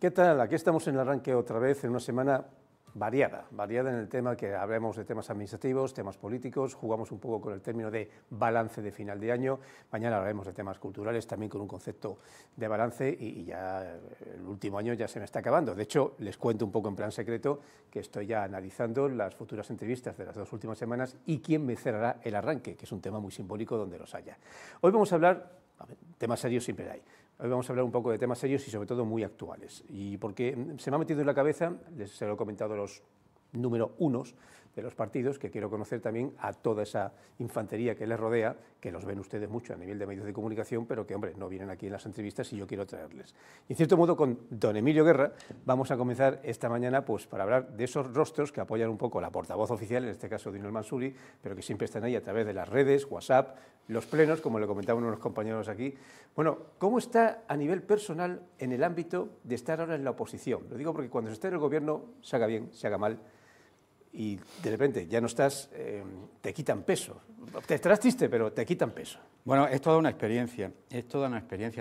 ¿Qué tal? Aquí estamos en el arranque otra vez, en una semana variada en el tema que hablemos de temas administrativos, temas políticos, jugamos un poco con el término de balance de final de año, mañana hablaremos de temas culturales también con un concepto de balance y ya el último año ya se me está acabando. De hecho, les cuento un poco en plan secreto que estoy ya analizando las futuras entrevistas de las 2 últimas semanas y quién me cerrará el arranque, que es un tema muy simbólico donde los haya. Hoy vamos a hablar, temas serios siempre hay. Hoy vamos a hablar un poco de temas serios y sobre todo muy actuales. Y porque se me ha metido en la cabeza, se lo he comentado a los número unos de los partidos, que quiero conocer también a toda esa infantería que les rodea, que los ven ustedes mucho a nivel de medios de comunicación, pero que, hombre, no vienen aquí en las entrevistas y yo quiero traerles. Y en cierto modo, con don Emilio Guerra, vamos a comenzar esta mañana pues, para hablar de esos rostros que apoyan un poco la portavoz oficial, en este caso Dino Mansuri, pero que siempre están ahí a través de las redes, WhatsApp, los plenos, como le comentaban unos compañeros aquí. Bueno, ¿cómo está a nivel personal en el ámbito de estar ahora en la oposición? Lo digo porque cuando se está en el gobierno, se haga bien, se haga mal, y de repente ya no estás, te quitan peso. Te estarás triste, pero te quitan peso. Bueno, es toda una experiencia,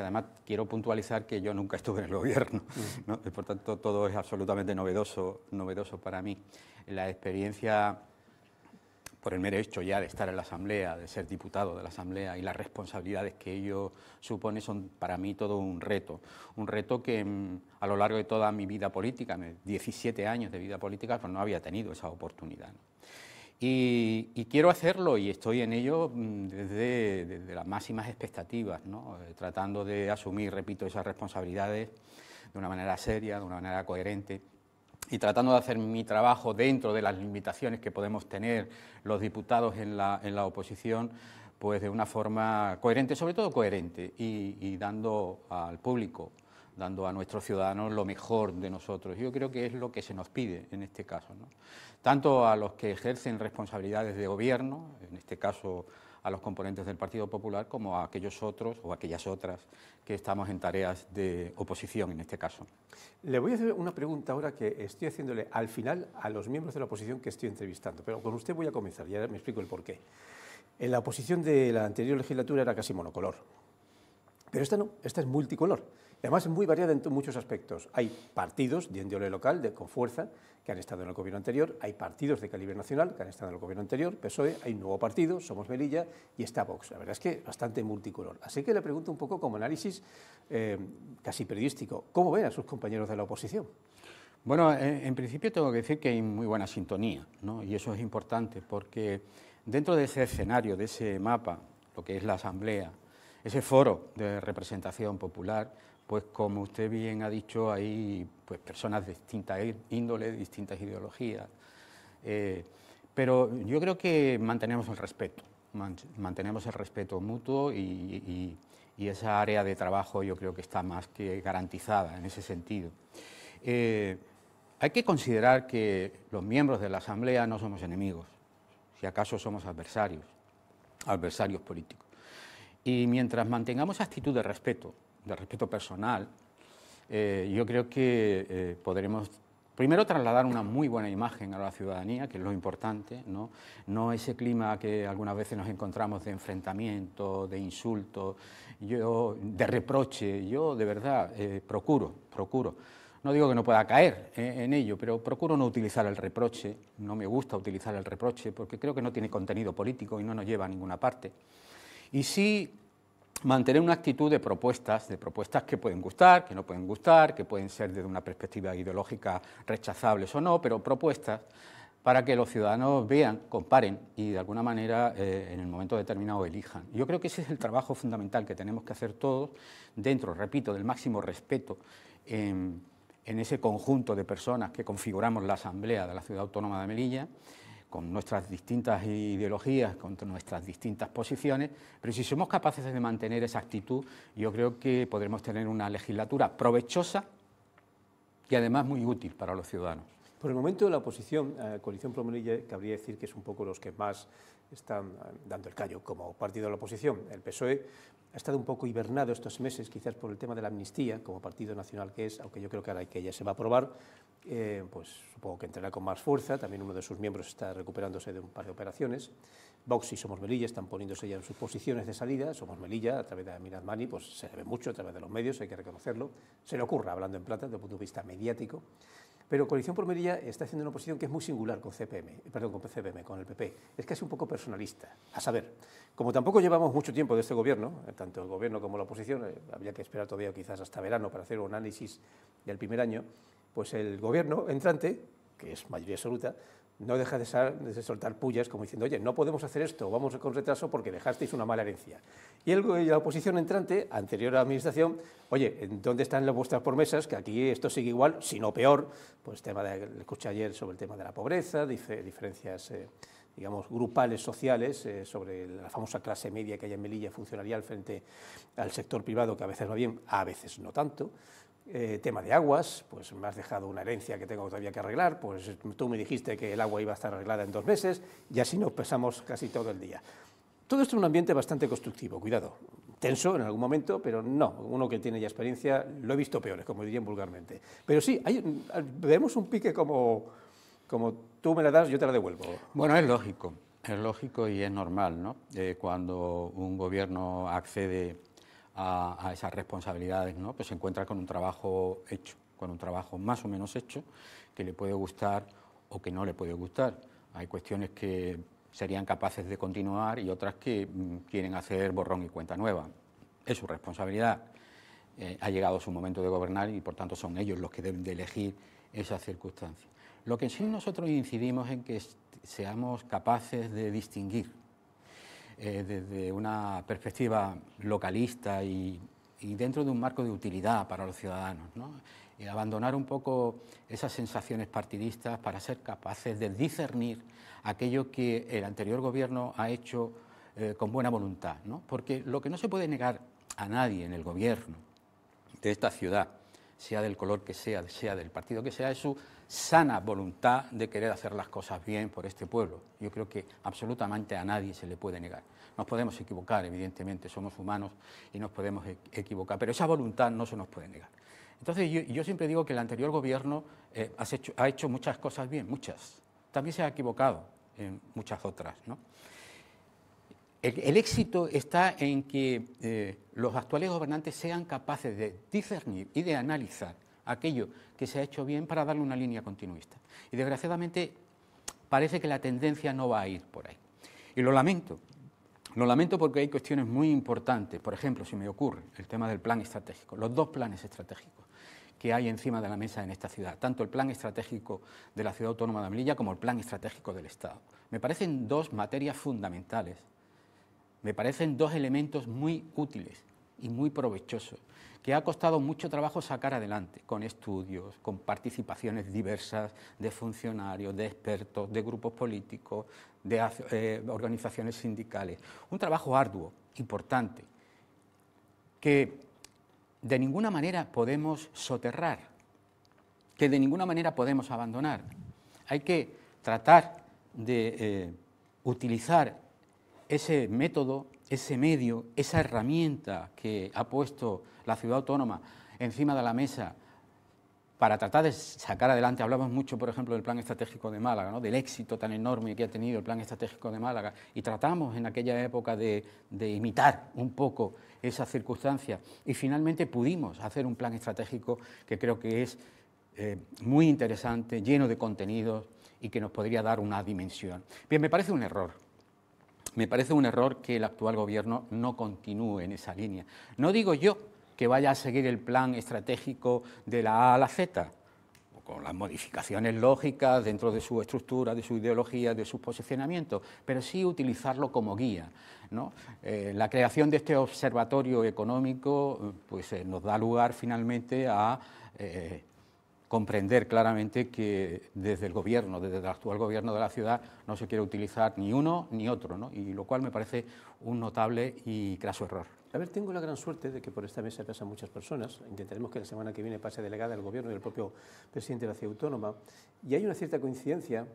Además, quiero puntualizar que yo nunca estuve en el gobierno, ¿no? Y por tanto, todo es absolutamente novedoso para mí. La experiencia, por el mero hecho ya de estar en la Asamblea, de ser diputado de la Asamblea y las responsabilidades que ello supone, son para mí todo un reto que a lo largo de toda mi vida política, 17 años de vida política, pues no había tenido esa oportunidad, ¿no? Y quiero hacerlo y estoy en ello desde las máximas expectativas, ¿no? Tratando de asumir, repito, esas responsabilidades de una manera seria, de una manera coherente, y tratando de hacer mi trabajo dentro de las limitaciones que podemos tener los diputados en la oposición, pues de una forma coherente, sobre todo coherente, y dando al público, dando a nuestros ciudadanos lo mejor de nosotros. Yo creo que es lo que se nos pide en este caso, ¿no? Tanto a los que ejercen responsabilidades de gobierno, en este caso a los componentes del Partido Popular, como a aquellos otros o aquellas otras que estamos en tareas de oposición en este caso. Le voy a hacer una pregunta ahora que estoy haciéndole al final a los miembros de la oposición que estoy entrevistando, pero con usted voy a comenzar, ya me explico el porqué. En la oposición de la anterior legislatura era casi monocolor, pero esta no, esta es multicolor. Y además es muy variada en muchos aspectos. Hay partidos de índole local, con fuerza, que han estado en el gobierno anterior, hay partidos de calibre nacional que han estado en el gobierno anterior, PSOE, hay un nuevo partido, Somos Melilla, y está Vox. La verdad es que bastante multicolor. Así que le pregunto un poco como análisis casi periodístico, ¿cómo ven a sus compañeros de la oposición? Bueno, en principio tengo que decir que hay muy buena sintonía, ¿no? Y eso es importante porque dentro de ese escenario, de ese mapa, lo que es la Asamblea, ese foro de representación popular, pues como usted bien ha dicho, hay pues, personas de distintas índoles, distintas ideologías, pero yo creo que mantenemos el respeto mutuo y esa área de trabajo yo creo que está más que garantizada en ese sentido. Hay que considerar que los miembros de la Asamblea no somos enemigos, si acaso somos adversarios políticos. Y mientras mantengamos actitud de respeto personal, yo creo que podremos, primero, trasladar una muy buena imagen a la ciudadanía, que es lo importante, no ese clima que algunas veces nos encontramos de enfrentamiento, de insulto, de reproche. Yo, de verdad, procuro, no digo que no pueda caer en ello, pero procuro no utilizar el reproche, no me gusta utilizar el reproche, porque creo que no tiene contenido político y no nos lleva a ninguna parte. Y sí mantener una actitud de propuestas que pueden gustar, que no pueden gustar, que pueden ser desde una perspectiva ideológica rechazables o no, pero propuestas para que los ciudadanos vean, comparen y de alguna manera en el momento determinado elijan. Yo creo que ese es el trabajo fundamental que tenemos que hacer todos dentro, repito, del máximo respeto en ese conjunto de personas que configuramos la Asamblea de la Ciudad Autónoma de Melilla, con nuestras distintas ideologías, con nuestras distintas posiciones, pero si somos capaces de mantener esa actitud, yo creo que podremos tener una legislatura provechosa y además muy útil para los ciudadanos. Por el momento la oposición, Coalición Pro Melilla, cabría decir que es un poco los que más están dando el callo como partido de la oposición. El PSOE ha estado un poco hibernado estos meses, quizás por el tema de la amnistía, como partido nacional que es, aunque yo creo que ahora que ya se va a aprobar, pues supongo que entrará con más fuerza. También uno de sus miembros está recuperándose de un par de operaciones. Vox y Somos Melilla están poniéndose ya en sus posiciones de salida. Somos Melilla, a través de Amir Admani, pues se le ve mucho a través de los medios, hay que reconocerlo. Se le ocurra, hablando en plata, desde el punto de vista mediático. Pero Coalición por Melilla está haciendo una oposición que es muy singular con con el PP. Es casi un poco personalista. A saber, como tampoco llevamos mucho tiempo de este gobierno, tanto el gobierno como la oposición, habría que esperar todavía quizás hasta verano para hacer un análisis del primer año, pues el gobierno entrante, que es mayoría absoluta, no deja de soltar pullas como diciendo, oye, no podemos hacer esto, vamos con retraso porque dejasteis una mala herencia. Y la oposición entrante, anterior a la administración, oye, ¿dónde están vuestras promesas? Que aquí esto sigue igual, si no peor, pues escuché ayer sobre el tema de la pobreza, diferencias, digamos, grupales, sociales, sobre la famosa clase media que hay en Melilla funcionarial frente al sector privado, que a veces va bien, a veces no tanto. Tema de aguas, pues me has dejado una herencia que tengo todavía que arreglar, pues tú me dijiste que el agua iba a estar arreglada en 2 meses y así nos pasamos casi todo el día. Todo esto en un ambiente bastante constructivo, cuidado, tenso en algún momento, pero no, uno que tiene ya experiencia, lo he visto peores, como dirían vulgarmente. Pero sí, vemos un pique como tú me la das, yo te la devuelvo. Bueno, es lógico y es normal, ¿no? Cuando un gobierno accede a esas responsabilidades, ¿no? Pues se encuentra con un trabajo hecho, con un trabajo más o menos hecho, que le puede gustar o que no le puede gustar. Hay cuestiones que serían capaces de continuar y otras que quieren hacer borrón y cuenta nueva. Es su responsabilidad. Ha llegado su momento de gobernar y, por tanto, son ellos los que deben de elegir esas circunstancias. Lo que sí nosotros incidimos en que seamos capaces de distinguir desde una perspectiva localista y dentro de un marco de utilidad para los ciudadanos, ¿no? Y abandonar un poco esas sensaciones partidistas para ser capaces de discernir aquello que el anterior gobierno ha hecho con buena voluntad, ¿no? Porque lo que no se puede negar a nadie en el gobierno de esta ciudad, sea del color que sea del partido que sea, es su sana voluntad de querer hacer las cosas bien por este pueblo. Yo creo que absolutamente a nadie se le puede negar. Nos podemos equivocar, evidentemente, somos humanos y nos podemos equivocar, pero esa voluntad no se nos puede negar. Entonces yo siempre digo que el anterior gobierno ha hecho muchas cosas bien, muchas. También se ha equivocado en muchas otras, ¿no? El éxito está en que los actuales gobernantes sean capaces de discernir y de analizar aquello que se ha hecho bien para darle una línea continuista. Y desgraciadamente parece que la tendencia no va a ir por ahí. Y lo lamento porque hay cuestiones muy importantes. Por ejemplo, si me ocurre el tema del plan estratégico, los 2 planes estratégicos que hay encima de la mesa en esta ciudad, tanto el plan estratégico de la Ciudad Autónoma de Melilla como el plan estratégico del Estado. Me parecen 2 materias fundamentales. Me parecen 2 elementos muy útiles y muy provechosos, que ha costado mucho trabajo sacar adelante, con estudios, con participaciones diversas de funcionarios, de expertos, de grupos políticos, de organizaciones sindicales. Un trabajo arduo, importante, que de ninguna manera podemos soterrar, que de ninguna manera podemos abandonar. Hay que tratar de utilizar ese método, ese medio, esa herramienta que ha puesto la Ciudad Autónoma encima de la mesa para tratar de sacar adelante. Hablamos mucho, por ejemplo, del Plan Estratégico de Málaga, ¿no? Del éxito tan enorme que ha tenido el Plan Estratégico de Málaga, y tratamos en aquella época de imitar un poco esas circunstancias, y finalmente pudimos hacer un plan estratégico que creo que es muy interesante, lleno de contenidos y que nos podría dar una dimensión. Bien, me parece un error. Me parece un error que el actual gobierno no continúe en esa línea. No digo yo que vaya a seguir el plan estratégico de la A a la Z, con las modificaciones lógicas dentro de su estructura, de su ideología, de sus posicionamientos, pero sí utilizarlo como guía, ¿no? La creación de este observatorio económico pues, nos da lugar finalmente a comprender claramente que desde el gobierno, desde el actual gobierno de la ciudad, no se quiere utilizar ni uno ni otro, ¿no? Y lo cual me parece un notable y craso error. A ver, tengo la gran suerte de que por esta mesa pasan muchas personas. Intentaremos que la semana que viene pase delegada del gobierno y el propio presidente de la Ciudad Autónoma. Y hay una cierta coincidencia,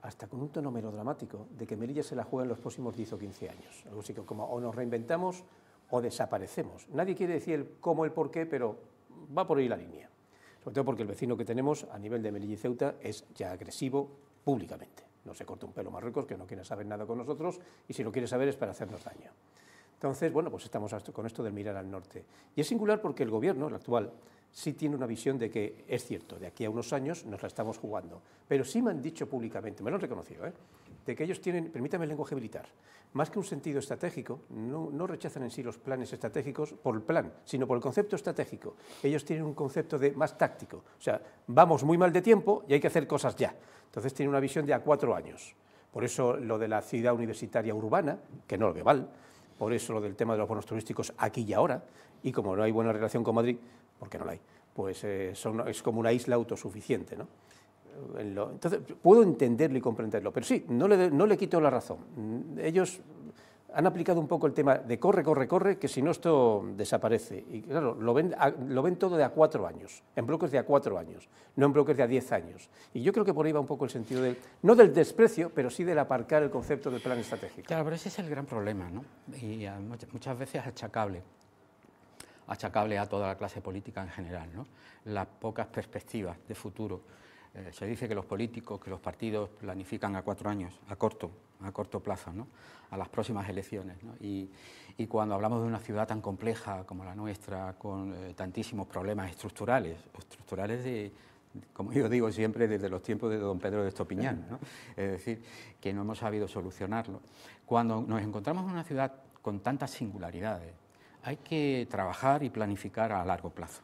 hasta con un tono melodramático, de que Melilla se la juega en los próximos 10 o 15 años. Algo así como o nos reinventamos o desaparecemos. Nadie quiere decir el cómo, el por qué, pero va por ahí la línea. Sobre todo porque el vecino que tenemos a nivel de Melilla y Ceuta es ya agresivo públicamente. No se corta un pelo Marruecos, que no quiere saber nada con nosotros, y si lo quiere saber es para hacernos daño. Entonces, bueno, pues estamos con esto del mirar al norte. Y es singular porque el gobierno, el actual, sí tiene una visión de que, es cierto, de aquí a unos años nos la estamos jugando, pero sí me han dicho públicamente, me lo han reconocido, de que ellos tienen, permítame el lenguaje militar, más que un sentido estratégico, no rechazan en sí los planes estratégicos por el plan, sino por el concepto estratégico. Ellos tienen un concepto de más táctico, o sea, vamos muy mal de tiempo y hay que hacer cosas ya. Entonces tienen una visión de a 4 años. Por eso lo de la ciudad universitaria urbana, que no lo ve mal, por eso lo del tema de los bonos turísticos aquí y ahora, y como no hay buena relación con Madrid, porque no la hay, pues es como una isla autosuficiente, ¿no? Entonces, puedo entenderlo y comprenderlo, pero sí, no le quito la razón. Ellos han aplicado un poco el tema de corre, corre, corre, que si no esto desaparece. Y claro, lo ven todo de a 4 años, en bloques de a 4 años, no en bloques de a 10 años. Y yo creo que por ahí va un poco el sentido no del desprecio, pero sí del aparcar el concepto del plan estratégico. Claro, pero ese es el gran problema, ¿no? Y muchas veces achacable a toda la clase política en general, ¿no? Las pocas perspectivas de futuro. Se dice que los políticos, que los partidos planifican a 4 años, a corto plazo, ¿no? A las próximas elecciones, ¿no? Y cuando hablamos de una ciudad tan compleja como la nuestra, con tantísimos problemas estructurales como yo digo siempre, desde los tiempos de don Pedro de Estopiñán, ¿no? Es decir, que no hemos sabido solucionarlo. Cuando nos encontramos en una ciudad con tantas singularidades, hay que trabajar y planificar a largo plazo.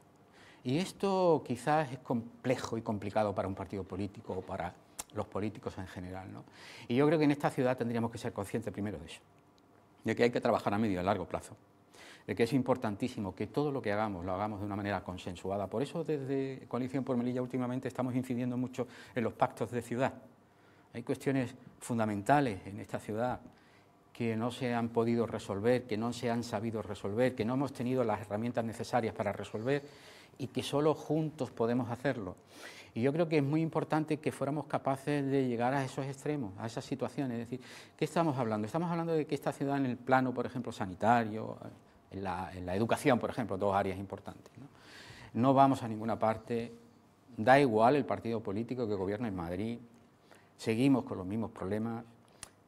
Y esto quizás es complejo y complicado para un partido político o para los políticos en general, ¿no? Y yo creo que en esta ciudad tendríamos que ser conscientes primero de eso, de que hay que trabajar a medio y a largo plazo, de que es importantísimo que todo lo que hagamos lo hagamos de una manera consensuada. Por eso desde Coalición por Melilla últimamente estamos incidiendo mucho en los pactos de ciudad. Hay cuestiones fundamentales en esta ciudad que no se han podido resolver, que no se han sabido resolver, que no hemos tenido las herramientas necesarias para resolver y que solo juntos podemos hacerlo. Y yo creo que es muy importante que fuéramos capaces de llegar a esos extremos, a esas situaciones. Es decir, ¿qué estamos hablando? Estamos hablando de que esta ciudad en el plano, por ejemplo, sanitario, en la educación, por ejemplo, 2 áreas importantes, ¿no? No vamos a ninguna parte, da igual el partido político que gobierna en Madrid, seguimos con los mismos problemas.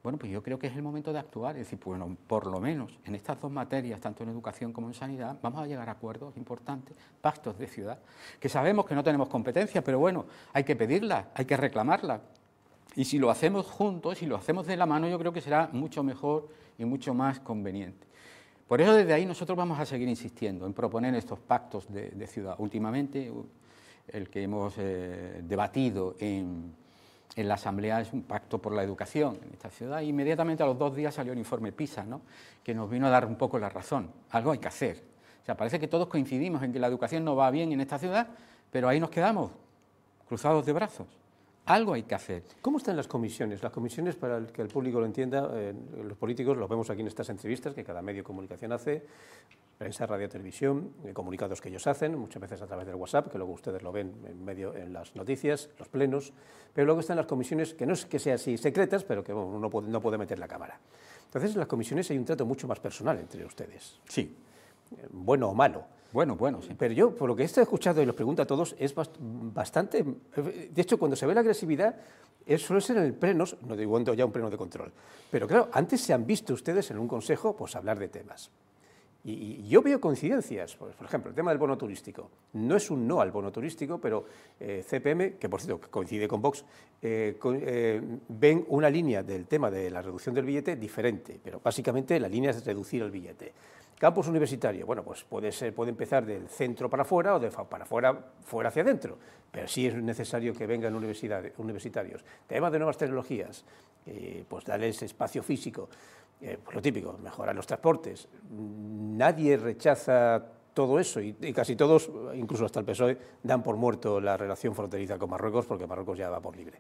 Bueno, pues yo creo que es el momento de actuar, es decir, bueno, por lo menos en estas 2 materias, tanto en educación como en sanidad, vamos a llegar a acuerdos importantes, pactos de ciudad, que sabemos que no tenemos competencia, pero bueno, hay que pedirla, hay que reclamarla. Y si lo hacemos juntos, si lo hacemos de la mano, yo creo que será mucho mejor y mucho más conveniente. Por eso desde ahí nosotros vamos a seguir insistiendo en proponer estos pactos de ciudad. Últimamente, el que hemos debatido en la Asamblea es un pacto por la educación en esta ciudad. Inmediatamente a los 2 días salió el informe PISA, ¿no? Que nos vino a dar un poco la razón. Algo hay que hacer. O sea, parece que todos coincidimos en que la educación no va bien en esta ciudad, pero ahí nos quedamos, cruzados de brazos. Algo hay que hacer. ¿Cómo están las comisiones? Las comisiones, para que el público lo entienda, los políticos los vemos aquí en estas entrevistas que cada medio de comunicación hace, prensa, radio, televisión, comunicados que ellos hacen, muchas veces a través del WhatsApp, que luego ustedes lo ven en las noticias, los plenos, pero luego están las comisiones, que no es que sean así secretas, pero que bueno, uno no puede meter la cámara. Entonces, en las comisiones hay un trato mucho más personal entre ustedes. Sí. Bueno o malo. Bueno, sí. Pero yo, por lo que he estado escuchando y los pregunto a todos, es bastante... De hecho, cuando se ve la agresividad, suele ser en el pleno, no digo ya un pleno de control, pero claro, antes se han visto ustedes en un consejo pues hablar de temas. Y yo veo coincidencias, por ejemplo, el tema del bono turístico. No es un no al bono turístico, pero CPM, que por cierto coincide con Vox, ven una línea del tema de la reducción del billete diferente, pero básicamente la línea es reducir el billete. Campus universitario, bueno, pues puede empezar del centro para afuera o de para afuera hacia adentro, pero sí es necesario que vengan universitarios. Tema de nuevas tecnologías, pues darles espacio físico, pues lo típico, mejorar los transportes. Nadie rechaza todo eso y casi todos, incluso hasta el PSOE, dan por muerto la relación fronteriza con Marruecos porque Marruecos ya va por libre.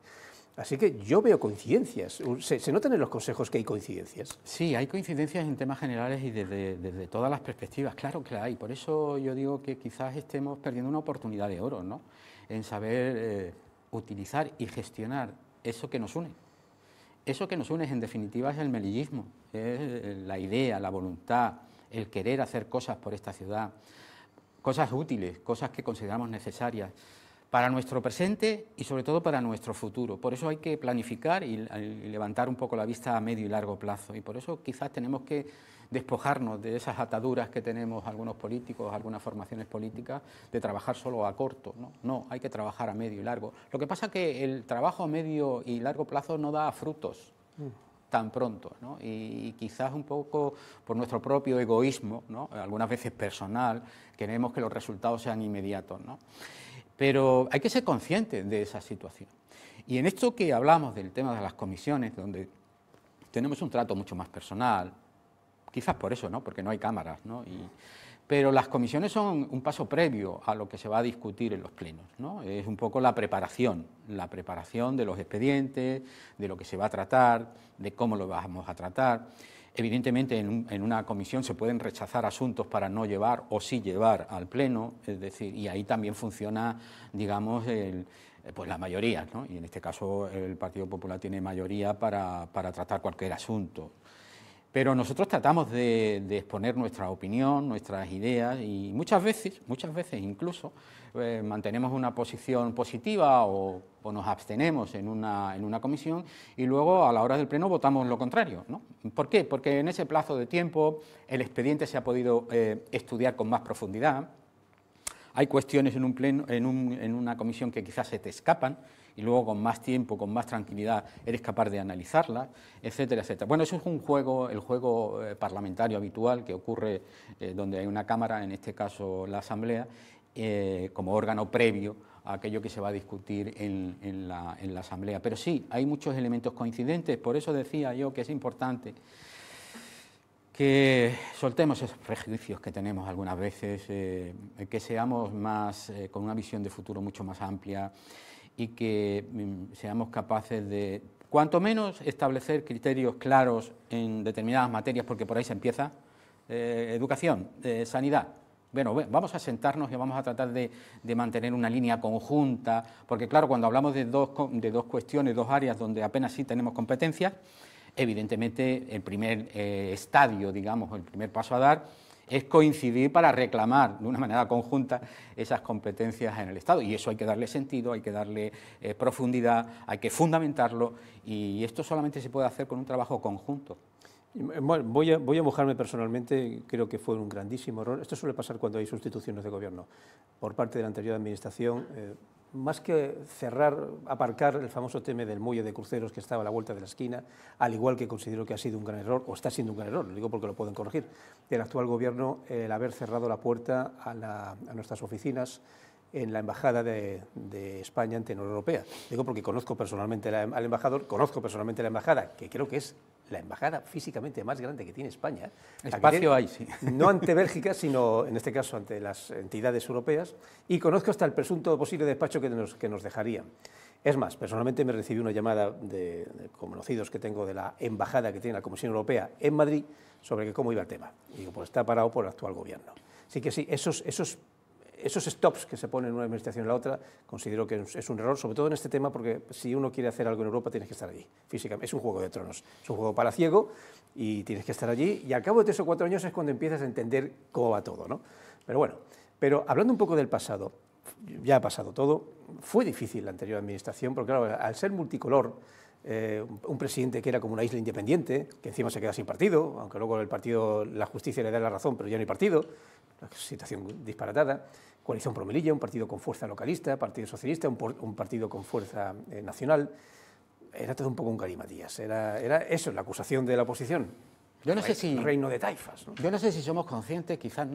Así que yo veo coincidencias. ¿Se notan en los consejos que hay coincidencias? Sí, hay coincidencias en temas generales y desde todas las perspectivas, claro que la hay. Por eso yo digo que quizás estemos perdiendo una oportunidad de oro, ¿no? En saber utilizar y gestionar eso que nos une. Eso que nos une, en definitiva, es el melillismo, es la idea, la voluntad, el querer hacer cosas por esta ciudad, cosas útiles, cosas que consideramos necesarias. para nuestro presente y sobre todo para nuestro futuro. Por eso hay que planificar y levantar un poco la vista a medio y largo plazo, y por eso quizás tenemos que despojarnos de esas ataduras que tenemos algunos políticos, algunas formaciones políticas, de trabajar solo a corto. No, hay que trabajar a medio y largo. Lo que pasa es que el trabajo a medio y largo plazo no da frutos tan pronto, ¿no? Y quizás un poco por nuestro propio egoísmo, ¿no?, algunas veces personal, queremos que los resultados sean inmediatos, ¿no? Pero hay que ser conscientes de esa situación. Y en esto que hablamos del tema de las comisiones, donde tenemos un trato mucho más personal, quizás por eso, ¿no?, porque no hay cámaras, ¿no? Pero las comisiones son un paso previo a lo que se va a discutir en los plenos, ¿no? Es un poco la preparación de los expedientes, de lo que se va a tratar, de cómo lo vamos a tratar. Evidentemente, en una comisión se pueden rechazar asuntos para no llevar o sí llevar al pleno, es decir, y ahí también funciona, digamos, pues la mayoría, ¿no? Y en este caso el Partido Popular tiene mayoría para tratar cualquier asunto. Pero nosotros tratamos de exponer nuestra opinión, nuestras ideas, y muchas veces incluso, mantenemos una posición positiva o nos abstenemos en una comisión, y luego a la hora del pleno votamos lo contrario, ¿no? ¿Por qué? Porque en ese plazo de tiempo el expediente se ha podido estudiar con más profundidad. Hay cuestiones en un pleno, en una comisión, que quizás se te escapan, y luego con más tiempo, con más tranquilidad, eres capaz de analizarlas, etcétera, etcétera. Bueno, eso es un juego, el juego parlamentario habitual que ocurre donde hay una Cámara, en este caso la Asamblea, como órgano previo a aquello que se va a discutir en la Asamblea. Pero sí, hay muchos elementos coincidentes, por eso decía yo que es importante que soltemos esos prejuicios que tenemos algunas veces, que seamos más, con una visión de futuro mucho más amplia, y que seamos capaces de, cuanto menos, establecer criterios claros en determinadas materias, porque por ahí se empieza, educación, sanidad. Bueno, vamos a sentarnos y vamos a tratar de mantener una línea conjunta, porque claro, cuando hablamos de dos cuestiones, dos áreas donde apenas sí tenemos competencias, evidentemente el primer estadio, digamos, el primer paso a dar es coincidir para reclamar de una manera conjunta esas competencias en el Estado, y eso hay que darle sentido, hay que darle profundidad, hay que fundamentarlo, y esto solamente se puede hacer con un trabajo conjunto. Bueno, voy a mojarme personalmente. Creo que fue un grandísimo error. Esto suele pasar cuando hay sustituciones de gobierno por parte de la anterior administración. Más que aparcar el famoso tema del muelle de cruceros que estaba a la vuelta de la esquina, al igual que considero que ha sido un gran error, o está siendo un gran error, lo digo porque lo pueden corregir, del actual gobierno, el haber cerrado la puerta a nuestras oficinas en la Embajada de España ante la Unión Europea. Digo porque conozco personalmente al embajador, conozco personalmente la embajada, que creo que es la embajada físicamente más grande que tiene España. Espacio hay, sí. No ante Bélgica, sino en este caso ante las entidades europeas, y conozco hasta el presunto posible despacho que nos dejarían. Es más, personalmente me recibí una llamada de conocidos que tengo de la embajada que tiene la Comisión Europea en Madrid sobre cómo iba el tema. Y digo, pues está parado por el actual gobierno. Así que sí, esos stops que se ponen en una administración y en la otra, considero que es un error, sobre todo en este tema, porque si uno quiere hacer algo en Europa tienes que estar allí, físicamente. Es un juego de tronos, es un juego palaciego y tienes que estar allí, y al cabo de 3 o 4 años es cuando empiezas a entender cómo va todo, ¿no? Pero bueno, hablando un poco del pasado, ya ha pasado todo. Fue difícil la anterior administración, porque claro, al ser multicolor, un presidente que era como una isla independiente, que encima se queda sin partido, aunque luego el partido, la justicia le da la razón, pero ya no hay partido, una situación disparatada. Coalición Pro Melilla, un partido con fuerza localista, Partido Socialista, un partido con fuerza nacional. Era todo un poco un galimatías, era eso, la acusación de la oposición. Yo no sé si reino de taifas, ¿no? Yo no sé si somos conscientes, quizás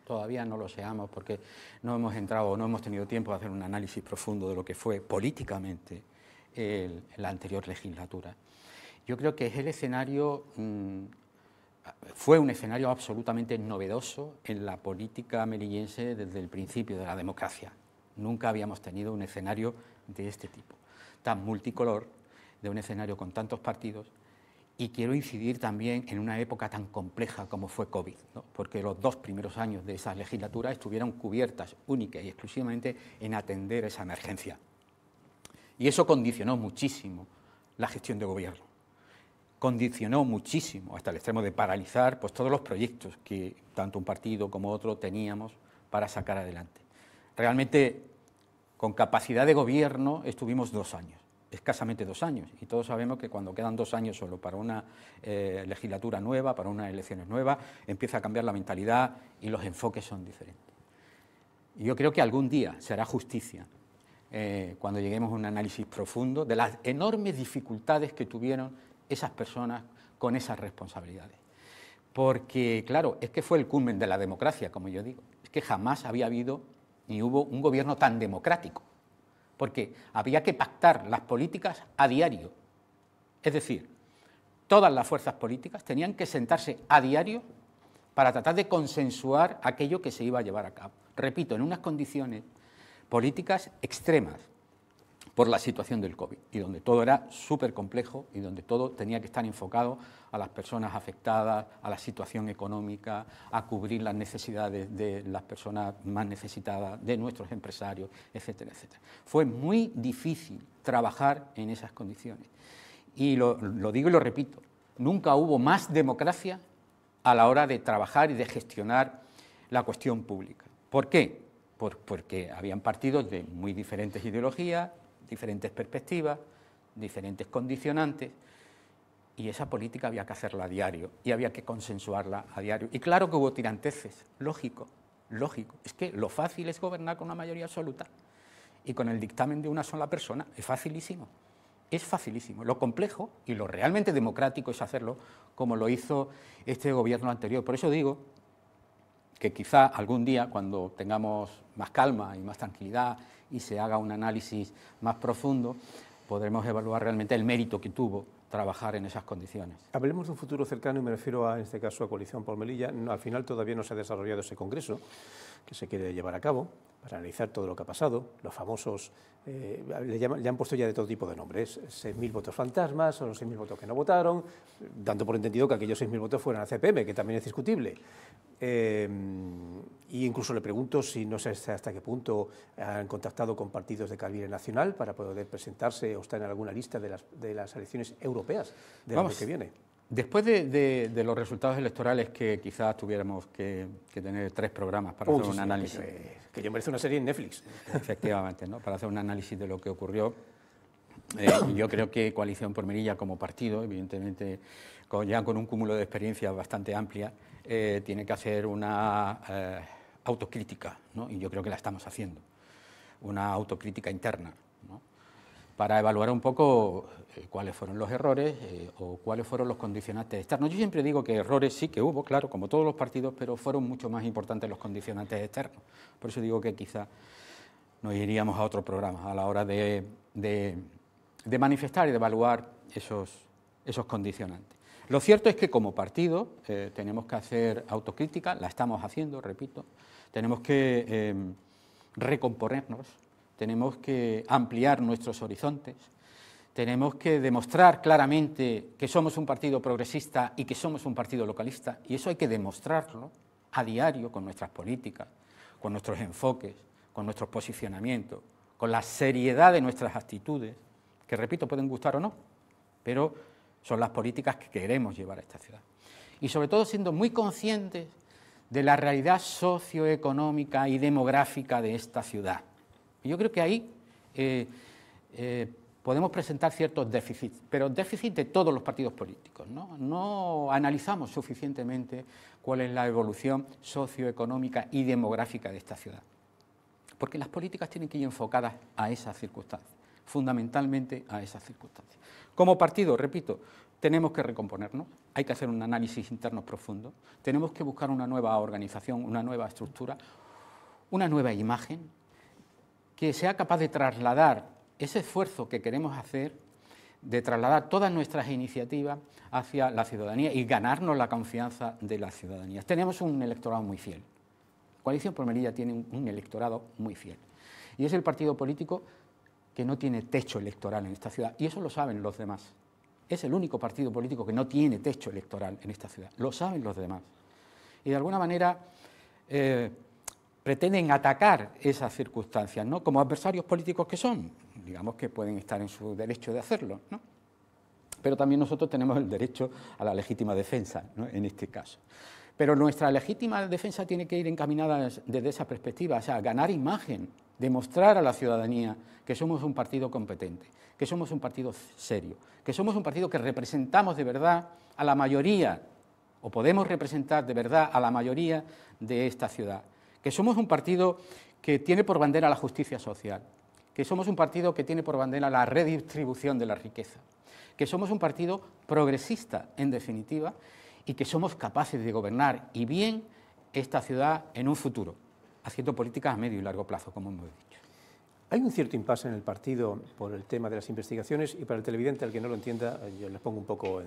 todavía no lo seamos, porque no hemos entrado, no hemos tenido tiempo de hacer un análisis profundo de lo que fue políticamente la anterior legislatura. Yo creo que es el escenario, fue un escenario absolutamente novedoso en la política melillense desde el principio de la democracia. Nunca habíamos tenido un escenario de este tipo, tan multicolor, de un escenario con tantos partidos. Y quiero incidir también en una época tan compleja como fue COVID, ¿no? Porque los 2 primeros años de esa legislatura estuvieron cubiertas única y exclusivamente en atender esa emergencia. Y eso condicionó muchísimo la gestión de gobierno. Condicionó muchísimo, hasta el extremo de paralizar pues, todos los proyectos que tanto un partido como otro teníamos para sacar adelante. Realmente Con capacidad de gobierno estuvimos 2 años, escasamente 2 años, y todos sabemos que cuando quedan 2 años solo para una legislatura nueva, para unas elecciones nuevas, empieza a cambiar la mentalidad y los enfoques son diferentes. Y yo creo que algún día se hará justicia cuando lleguemos a un análisis profundo de las enormes dificultades que tuvieron esas personas con esas responsabilidades. Porque, claro, es que fue el culmen de la democracia, como yo digo. Es que jamás había habido ni hubo un gobierno tan democrático, porque había que pactar las políticas a diario. Es decir, todas las fuerzas políticas tenían que sentarse a diario para tratar de consensuar aquello que se iba a llevar a cabo. Repito, en unas condiciones políticas extremas por la situación del COVID, y donde todo era súper complejo y donde todo tenía que estar enfocado a las personas afectadas, a la situación económica, a cubrir las necesidades de las personas más necesitadas, de nuestros empresarios, etcétera, etcétera. Fue muy difícil trabajar en esas condiciones. Y lo digo y lo repito, nunca hubo más democracia a la hora de trabajar y de gestionar la cuestión pública. ¿Por qué? Porque habían partidos de muy diferentes ideologías, diferentes perspectivas, diferentes condicionantes, y esa política había que hacerla a diario y había que consensuarla a diario. Y claro que hubo tiranteces, lógico, es que lo fácil es gobernar con una mayoría absoluta y con el dictamen de una sola persona, es facilísimo. Lo complejo y lo realmente democrático es hacerlo como lo hizo este gobierno anterior. Por eso digo que quizá algún día, cuando tengamos más calma y más tranquilidad y se haga un análisis más profundo, podremos evaluar realmente el mérito que tuvo trabajar en esas condiciones. Hablemos de un futuro cercano y me refiero en este caso a Coalición por Melilla. Al final todavía no se ha desarrollado ese congreso que se quiere llevar a cabo para analizar todo lo que ha pasado. Los famosos, le han puesto ya de todo tipo de nombres, 6.000 votos fantasmas o los 6.000 votos que no votaron, dando por entendido que aquellos 6.000 votos fueran a CPM, que también es discutible. Y incluso le pregunto si no sé hasta qué punto han contactado con partidos de calibre nacional para poder presentarse o estar en alguna lista de las elecciones europeas del año que viene. Después de los resultados electorales, que quizás tuviéramos que tener 3 programas para hacer un análisis. Que yo merece una serie en Netflix. Efectivamente, ¿no? Para hacer un análisis de lo que ocurrió. Yo creo que Coalición por Melilla como partido, evidentemente ya con un cúmulo de experiencia bastante amplia, tiene que hacer una autocrítica, ¿no? Y yo creo que la estamos haciendo, una autocrítica interna, ¿no? Para evaluar un poco cuáles fueron los errores o cuáles fueron los condicionantes externos. Yo siempre digo que errores sí que hubo, claro, como todos los partidos, pero fueron mucho más importantes los condicionantes externos. Por eso digo que quizá nos iríamos a otro programa a la hora de manifestar y de evaluar esos condicionantes. Lo cierto es que como partido tenemos que hacer autocrítica, la estamos haciendo, repito, tenemos que recomponernos, tenemos que ampliar nuestros horizontes, tenemos que demostrar claramente que somos un partido progresista y que somos un partido localista, y eso hay que demostrarlo a diario con nuestras políticas, con nuestros enfoques, con nuestros posicionamientos, con la seriedad de nuestras actitudes, que repito, pueden gustar o no, pero son las políticas que queremos llevar a esta ciudad. Y sobre todo siendo muy conscientes de la realidad socioeconómica y demográfica de esta ciudad. Y yo creo que ahí podemos presentar ciertos déficits, pero déficits de todos los partidos políticos, ¿no? No analizamos suficientemente cuál es la evolución socioeconómica y demográfica de esta ciudad. Porque las políticas tienen que ir enfocadas a esas circunstancias, fundamentalmente a esas circunstancias. Como partido, repito, tenemos que recomponernos, hay que hacer un análisis interno profundo, tenemos que buscar una nueva organización, una nueva estructura, una nueva imagen, que sea capaz de trasladar ese esfuerzo que queremos hacer, de trasladar todas nuestras iniciativas hacia la ciudadanía y ganarnos la confianza de la ciudadanía. Tenemos un electorado muy fiel. Coalición por Melilla tiene un electorado muy fiel. Y es el partido político que no tiene techo electoral en esta ciudad. Y eso lo saben los demás. Es el único partido político que no tiene techo electoral en esta ciudad. Lo saben los demás. Y de alguna manera pretenden atacar esas circunstancias, ¿no? Como adversarios políticos que son. Digamos que pueden estar en su derecho de hacerlo, ¿no? Pero también nosotros tenemos el derecho a la legítima defensa, ¿no? En este caso. Pero nuestra legítima defensa tiene que ir encaminada desde esa perspectiva, o sea, ganar imagen, demostrar a la ciudadanía que somos un partido competente, que somos un partido serio, que somos un partido que representamos de verdad a la mayoría, o podemos representar de verdad a la mayoría de esta ciudad, que somos un partido que tiene por bandera la justicia social, que somos un partido que tiene por bandera la redistribución de la riqueza, que somos un partido progresista, en definitiva, y que somos capaces de gobernar y bien esta ciudad en un futuro, haciendo políticas a medio y largo plazo, como hemos dicho. Hay un cierto impasse en el partido por el tema de las investigaciones y para el televidente, al que no lo entienda, yo les pongo un poco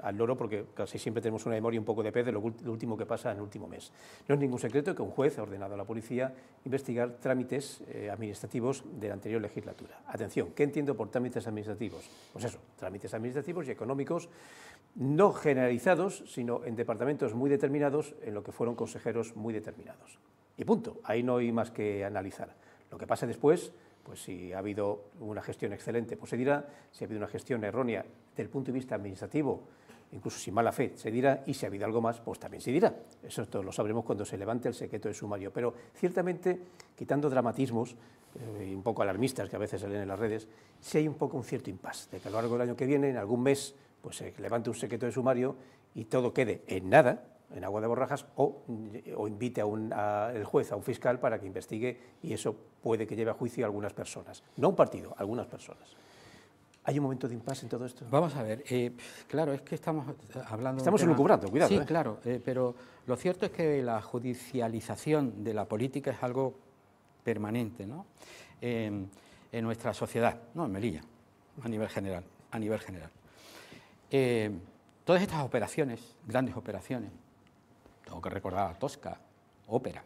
al loro porque casi siempre tenemos una memoria un poco de pez de lo último que pasa en el último mes. No es ningún secreto que un juez ha ordenado a la policía investigar trámites administrativos de la anterior legislatura. Atención, ¿qué entiendo por trámites administrativos? Pues eso, trámites administrativos y económicos no generalizados, sino en departamentos muy determinados, en lo que fueron consejeros muy determinados. Y punto, ahí no hay más que analizar. Lo que pasa después, pues si ha habido una gestión excelente, pues se dirá, si ha habido una gestión errónea desde el punto de vista administrativo, incluso sin mala fe, se dirá, y si ha habido algo más, pues también se dirá. Eso todos lo sabremos cuando se levante el secreto de sumario. Pero ciertamente, quitando dramatismos, y un poco alarmistas que a veces se leen en las redes, sí hay un poco un cierto impasse, de que a lo largo del año que viene, en algún mes, pues se levante un secreto de sumario y todo quede en nada, en agua de borrajas, o invite el juez a un fiscal para que investigue y eso puede que lleve a juicio a algunas personas. No a un partido, a algunas personas. ¿Hay un momento de impasse en todo esto? Vamos a ver, claro, es que estamos hablando... Estamos elucubrando, cuidado. Sí, claro, pero lo cierto es que la judicialización de la política es algo permanente, ¿no? En nuestra sociedad, no en Melilla, a nivel general. Todas estas operaciones, grandes operaciones, tengo que recordar a Tosca, Ópera,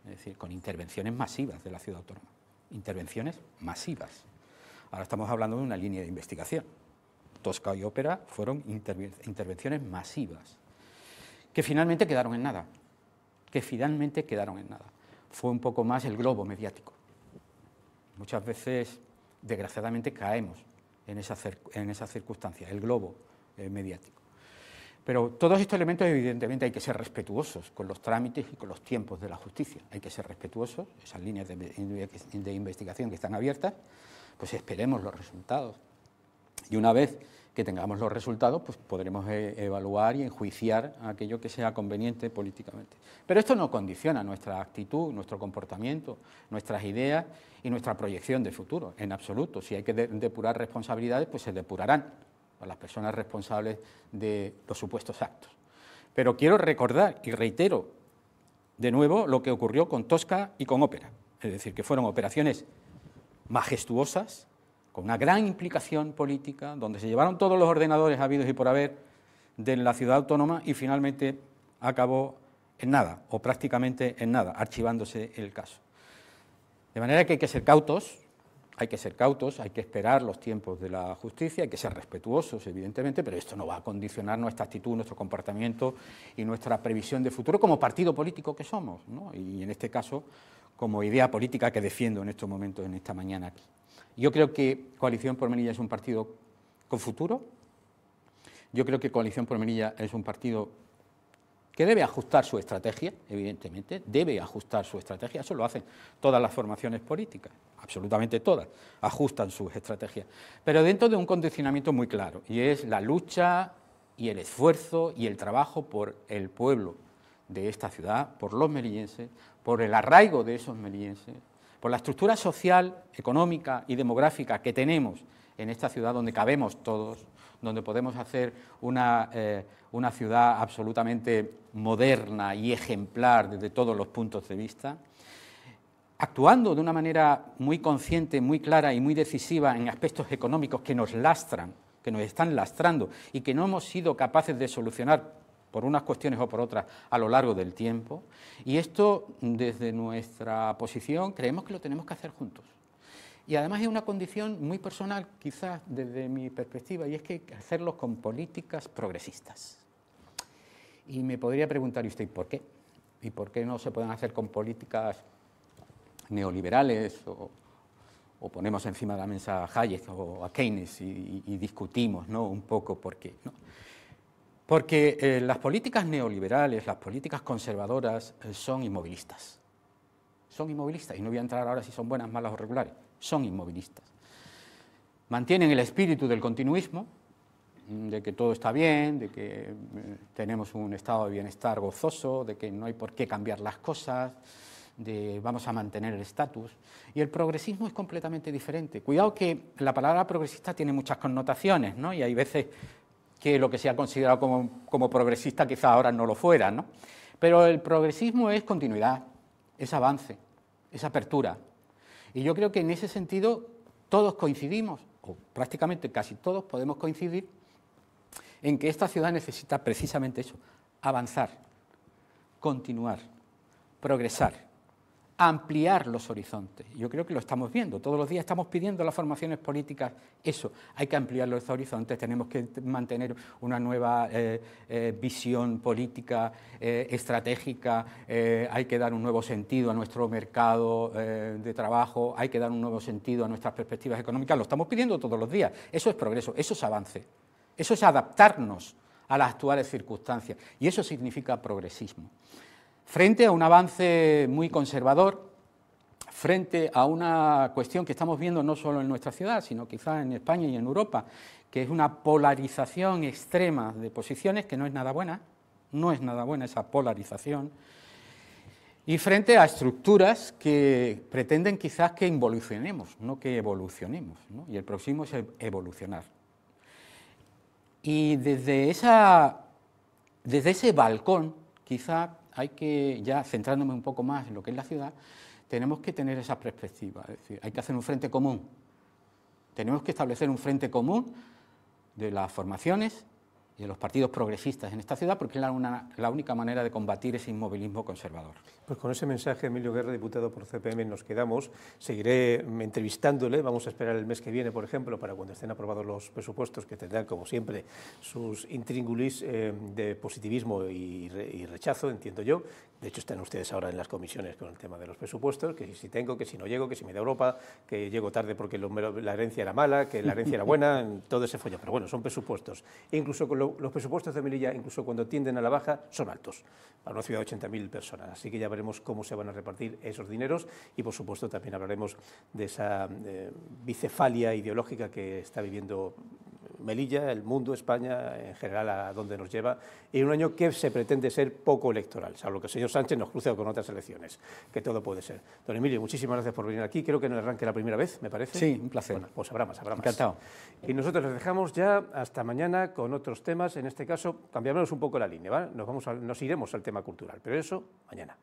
es decir, con intervenciones masivas de la ciudad autónoma, intervenciones masivas. Ahora estamos hablando de una línea de investigación. Tosca y Ópera fueron intervenciones masivas, que finalmente quedaron en nada, Fue un poco más el globo mediático. Muchas veces, desgraciadamente, caemos en esa circunstancia, el globo mediático. Pero todos estos elementos, evidentemente, hay que ser respetuosos con los trámites y con los tiempos de la justicia. Hay que ser respetuosos, esas líneas de investigación que están abiertas, pues esperemos los resultados. Y una vez que tengamos los resultados, pues podremos evaluar y enjuiciar aquello que sea conveniente políticamente. Pero esto no condiciona nuestra actitud, nuestro comportamiento, nuestras ideas y nuestra proyección de futuro, en absoluto. Si hay que depurar responsabilidades, pues se depurarán a las personas responsables de los supuestos actos. Pero quiero recordar y reitero de nuevo lo que ocurrió con Tosca y con Ópera, es decir, que fueron operaciones majestuosas, con una gran implicación política, donde se llevaron todos los ordenadores habidos y por haber de la ciudad autónoma y finalmente acabó en nada, o prácticamente en nada, archivándose el caso. De manera que hay que ser cautos, hay que esperar los tiempos de la justicia, hay que ser respetuosos, evidentemente, pero esto no va a condicionar nuestra actitud, nuestro comportamiento y nuestra previsión de futuro como partido político que somos, ¿no? Y en este caso, como idea política que defiendo en estos momentos, en esta mañana aquí. Yo creo que Coalición por Melilla es un partido con futuro. Yo creo que Coalición por Melilla es un partido que debe ajustar su estrategia, evidentemente, debe ajustar su estrategia, eso lo hacen todas las formaciones políticas, absolutamente todas, ajustan sus estrategias, pero dentro de un condicionamiento muy claro, y es la lucha y el esfuerzo y el trabajo por el pueblo de esta ciudad, por los melillenses, por el arraigo de esos melillenses, por la estructura social, económica y demográfica que tenemos en esta ciudad donde cabemos todos, donde podemos hacer una ciudad absolutamente moderna y ejemplar desde todos los puntos de vista, actuando de una manera muy consciente, muy clara y muy decisiva en aspectos económicos que nos lastran, que nos están lastrando y que no hemos sido capaces de solucionar por unas cuestiones o por otras a lo largo del tiempo. Y esto, desde nuestra posición, creemos que lo tenemos que hacer juntos. Y además es una condición muy personal, quizás desde mi perspectiva, y es que hay que hacerlo con políticas progresistas. Y me podría preguntar usted, ¿por qué? ¿Y por qué no se pueden hacer con políticas neoliberales o ponemos encima de la mesa a Hayek o a Keynes y discutimos, ¿no?, un poco por qué, ¿no? Porque las políticas neoliberales, las políticas conservadoras son inmovilistas. Son inmovilistas, y no voy a entrar ahora si son buenas, malas o regulares, son inmovilistas. Mantienen el espíritu del continuismo, de que todo está bien, de que tenemos un estado de bienestar gozoso, de que no hay por qué cambiar las cosas, de vamos a mantener el estatus. Y el progresismo es completamente diferente. Cuidado que la palabra progresista tiene muchas connotaciones, ¿no? Y hay veces que lo que se ha considerado como progresista quizá ahora no lo fuera, ¿no? Pero el progresismo es continuidad, es avance, es apertura. Y yo creo que en ese sentido todos coincidimos, o prácticamente casi todos podemos coincidir, en que esta ciudad necesita precisamente eso, avanzar, continuar, progresar, ampliar los horizontes. Yo creo que lo estamos viendo, todos los días estamos pidiendo a las formaciones políticas eso, hay que ampliar los horizontes, tenemos que mantener una nueva visión política, estratégica, hay que dar un nuevo sentido a nuestro mercado de trabajo, hay que dar un nuevo sentido a nuestras perspectivas económicas, lo estamos pidiendo todos los días, eso es progreso, eso es avance, eso es adaptarnos a las actuales circunstancias y eso significa progresismo. Frente a un avance muy conservador, frente a una cuestión que estamos viendo no solo en nuestra ciudad, sino quizá en España y en Europa, que es una polarización extrema de posiciones, que no es nada buena esa polarización, y frente a estructuras que pretenden quizás que involucionemos, no que evolucionemos, ¿no? Y el próximo es evolucionar. Y desde ese balcón, quizá hay que, ya centrándome un poco más en lo que es la ciudad, tenemos que tener esa perspectiva, es decir, hay que hacer un frente común. Tenemos que establecer un frente común de las formaciones y de los partidos progresistas en esta ciudad, porque es la única manera de combatir ese inmovilismo conservador. Pues con ese mensaje, Emilio Guerra, diputado por CPM, nos quedamos. Seguiré entrevistándole, vamos a esperar el mes que viene, por ejemplo, para cuando estén aprobados los presupuestos, que tendrán, como siempre, sus intríngulis de positivismo y rechazo, entiendo yo. De hecho, están ustedes ahora en las comisiones con el tema de los presupuestos, que si tengo, que si no llego, que si me da Europa, que llego tarde porque la herencia era mala, que la herencia era buena, todo ese follón. Pero bueno, son presupuestos. E incluso con los presupuestos de Melilla, incluso cuando tienden a la baja, son altos para una ciudad de 80.000 personas. Así que ya veremos cómo se van a repartir esos dineros y, por supuesto, también hablaremos de esa bicefalia ideológica que está viviendo Melilla, el mundo, España, en general, a dónde nos lleva, en un año que se pretende ser poco electoral, salvo que el señor Sánchez nos cruce con otras elecciones, que todo puede ser. Don Emilio, muchísimas gracias por venir aquí, creo que en el arranque la primera vez, me parece. Sí, un placer. Bueno, pues habrá más. Encantado. Y nosotros les dejamos ya hasta mañana con otros temas, en este caso cambiaremos un poco la línea, ¿vale? Nos iremos al tema cultural, pero eso mañana.